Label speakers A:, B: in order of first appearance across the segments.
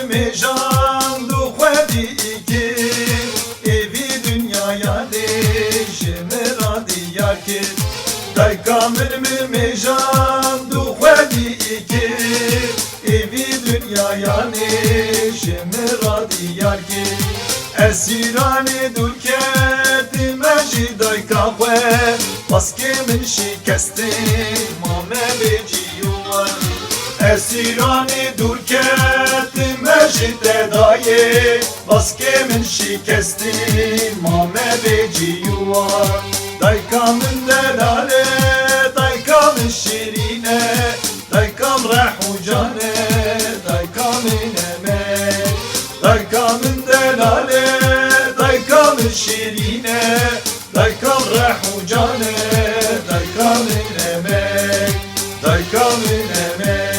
A: mejan du xwedî îkir evî dünyaya lêjimi radiyar kir dayka min mejan du xwedî îkir evî dünyaya lêjimi radiyar kir esîranê dûrketime jî dayka xwe baskê min şîkestê mame bêcî esîranê dûrketime jî te dayê baskê min şîkestî mame bêcîwa dayka min delale dayka min şîrîne daykam reh û cane dayka min emek dayka min delale dayka min şîrîne daykam reh û cane dayka min emek dayka min emek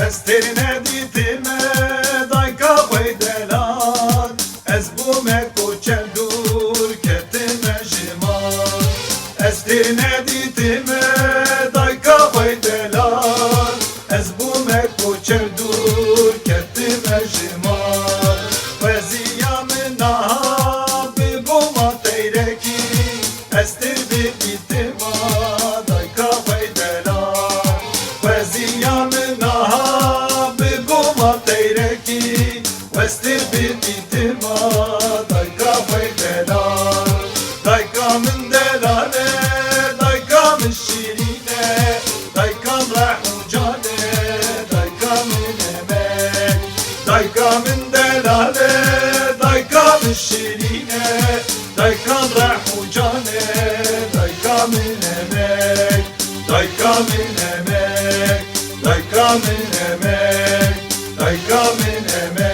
A: Ez terine dîtime dayka xwe delan ez bûme koçel dûr ketime ji mal ez terine dîtime dayka xwe delan ez bûme koçel dûr ketime ji mal xweziya min niha bibûma teyrekî ez tir bidîtima dayka xwe delan xweziya min Westir bidîtima dayka xwe delan dayka min delale dayka min şîrîne daykam reh û cane dayka min emek dayka min delale dayka min şîrîne daykam reh û cane dayka min emek dayka min emek dayka min emek dayka min emek